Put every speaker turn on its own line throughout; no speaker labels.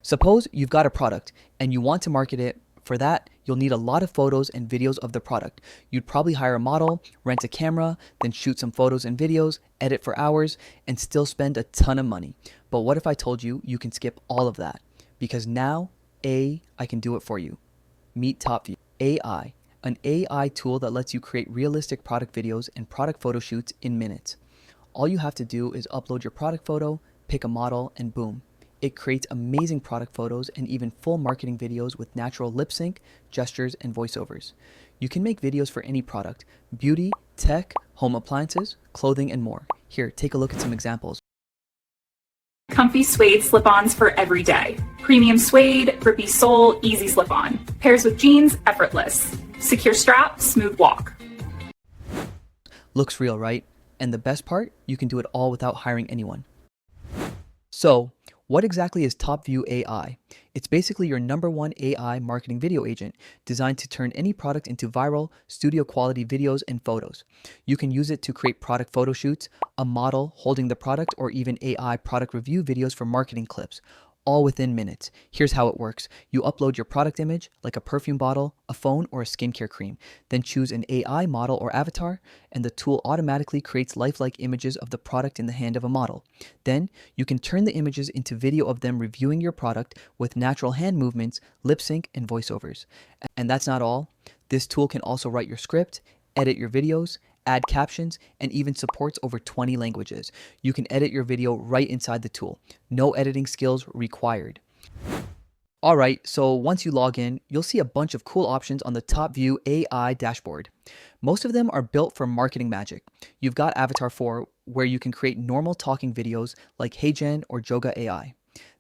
Suppose you've got a product and you want to market it. For that, you'll need a lot of photos and videos of the product. You'd probably hire a model, rent a camera, then shoot some photos and videos, edit for hours, and still spend a ton of money. But what if I told you you can skip all of that? Because now, I can do it for you. Meet TopView AI, an AI tool that lets you create realistic product videos and product photo shoots in minutes. All you have to do is upload your product photo, pick a model, and boom. It creates amazing product photos and even full marketing videos with natural lip sync, gestures, and voiceovers. You can make videos for any product: beauty, tech, home appliances, clothing, and more. Here, take a look at some examples.
Comfy suede slip-ons for every day. Premium suede, grippy sole, easy slip-on. Pairs with jeans, effortless. Secure strap, smooth walk.
Looks real, right? And the best part, you can do it all without hiring anyone. So, what exactly is TopView AI? It's basically your #1 AI marketing video agent designed to turn any product into viral, studio quality videos and photos. You can use it to create product photo shoots, a model holding the product, or even AI product review videos for marketing clips, all within minutes. Here's how it works. You upload your product image, like a perfume bottle, a phone, or a skincare cream. Then choose an AI model or avatar, and the tool automatically creates lifelike images of the product in the hand of a model. Then you can turn the images into video of them reviewing your product with natural hand movements, lip sync, and voiceovers. And that's not all. This tool can also write your script, edit your videos, add captions, and even supports over 20 languages. You can edit your video right inside the tool. No editing skills required. Alright, so once you log in, you'll see a bunch of cool options on the TopView AI dashboard. Most of them are built for marketing magic. You've got Avatar 4, where you can create normal talking videos like HeyGen or Joga AI.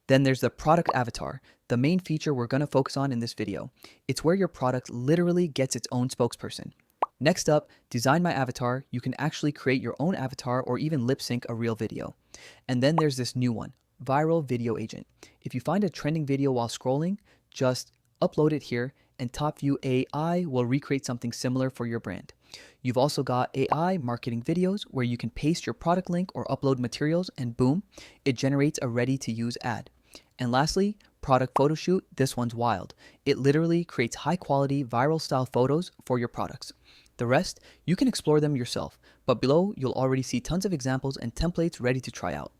Then there's the product avatar, the main feature we're going to focus on in this video. It's where your product literally gets its own spokesperson. Next up, Design My Avatar. You can actually create your own avatar or even lip sync a real video. And then there's this new one, Viral Video Agent. If you find a trending video while scrolling, just upload it here and TopView AI will recreate something similar for your brand. You've also got AI marketing videos where you can paste your product link or upload materials and boom, it generates a ready-to-use ad. And lastly, Product Photoshoot. This one's wild. It literally creates high-quality, viral-style photos for your products. The rest, you can explore them yourself, but below you'll already see tons of examples and templates ready to try out.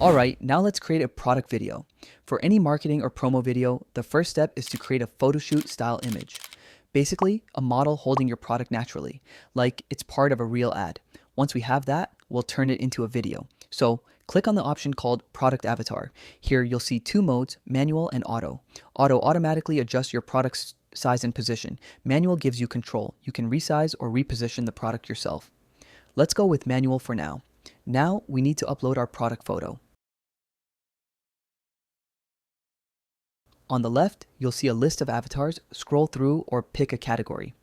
Alright, now let's create a product video. For any marketing or promo video, the first step is to create a photoshoot style image. Basically, a model holding your product naturally, like it's part of a real ad. Once we have that, we'll turn it into a video. So click on the option called Product Avatar. Here you'll see two modes, manual and auto. Auto automatically adjusts your product's size and position. Manual gives you control. You can resize or reposition the product yourself. Let's go with manual for now. Now we need to upload our product photo. On the left, you'll see a list of avatars. Scroll through or pick a category.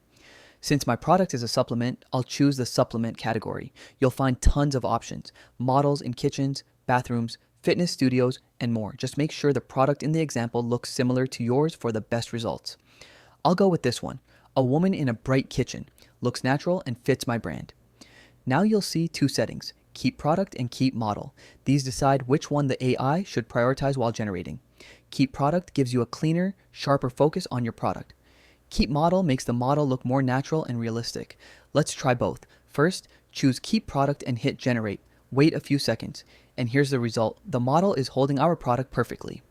Since my product is a supplement, I'll choose the supplement category. You'll find tons of options: models in kitchens, bathrooms, fitness studios, and more. Just make sure the product in the example looks similar to yours for the best results. I'll go with this one, a woman in a bright kitchen. Looks natural and fits my brand. Now you'll see two settings, keep product and keep model. These decide which one the AI should prioritize while generating. Keep product gives you a cleaner, sharper focus on your product. Keep model makes the model look more natural and realistic. Let's try both. First, choose keep product and hit generate. Wait a few seconds. And here's the result. The model is holding our product perfectly.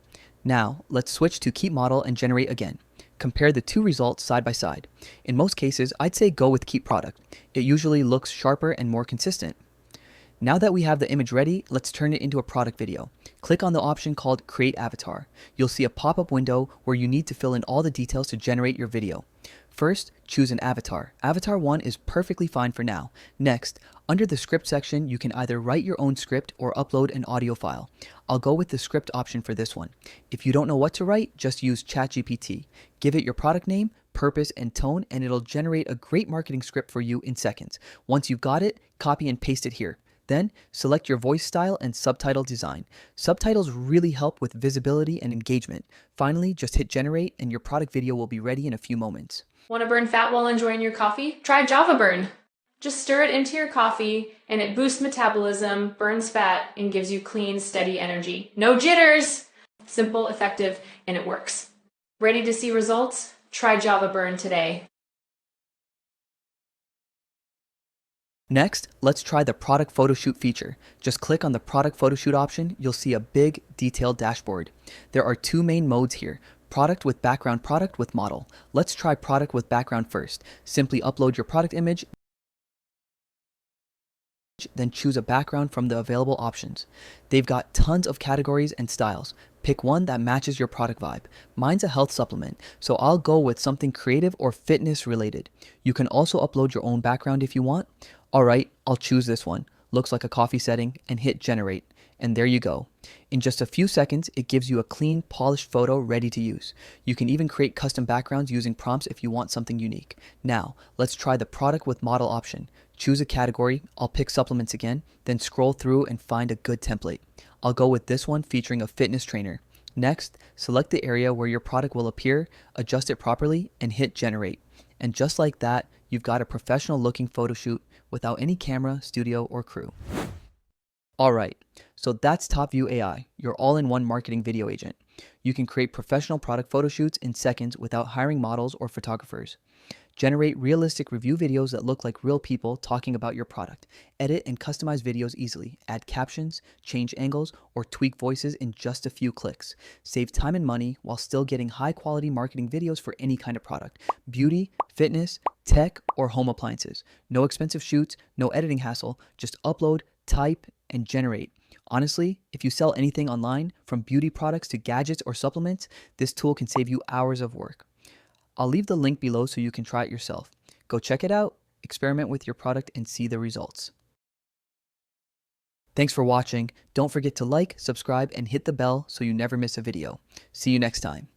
Now, let's switch to keep model and generate again. Compare the two results side by side. In most cases, I'd say go with keep product. It usually looks sharper and more consistent. Now that we have the image ready, let's turn it into a product video. Click on the option called Create Avatar. You'll see a pop-up window where you need to fill in all the details to generate your video. First, choose an avatar. Avatar 1 is perfectly fine for now. Next, under the script section, you can either write your own script or upload an audio file. I'll go with the script option for this one. If you don't know what to write, just use ChatGPT. Give it your product name, purpose, and tone, and it'll generate a great marketing script for you in seconds. Once you've got it, copy and paste it here. Then, select your voice style and subtitle design. Subtitles really help with visibility and engagement. Finally, just hit generate and your product video will be ready in a few moments.
Want to burn fat while enjoying your coffee? Try Java Burn. Just stir it into your coffee and it boosts metabolism, burns fat, and gives you clean, steady energy. No jitters! Simple, effective, and it works. Ready to see results? Try Java Burn today.
Next, let's try the Product Photoshoot feature. Just click on the Product Photoshoot option, you'll see a big, detailed dashboard. There are two main modes here, Product with Background, Product with Model. Let's try Product with Background first. Simply upload your product image, then choose a background from the available options. They've got tons of categories and styles. Pick one that matches your product vibe. Mine's a health supplement, so I'll go with something creative or fitness related. You can also upload your own background if you want. Alright, I'll choose this one. Looks like a coffee setting, and hit generate. And there you go. In just a few seconds, it gives you a clean, polished photo ready to use. You can even create custom backgrounds using prompts if you want something unique. Now, let's try the product with model option. Choose a category, I'll pick supplements again, then scroll through and find a good template. I'll go with this one featuring a fitness trainer. Next, select the area where your product will appear, adjust it properly, and hit generate. And just like that, you've got a professional looking photo shoot without any camera, studio, or crew. Alright, so that's TopView AI, your all-in-one marketing video agent. You can create professional product photo shoots in seconds without hiring models or photographers. Generate realistic review videos that look like real people talking about your product. Edit and customize videos easily. Add captions, change angles, or tweak voices in just a few clicks. Save time and money while still getting high-quality marketing videos for any kind of product. Beauty, fitness, tech, or home appliances. No expensive shoots, no editing hassle. Just upload, type, and generate. Honestly, if you sell anything online, from beauty products to gadgets or supplements, this tool can save you hours of work. I'll leave the link below so you can try it yourself. Go check it out, experiment with your product, and see the results. Thanks for watching. Don't forget to like, subscribe, and hit the bell so you never miss a video. See you next time.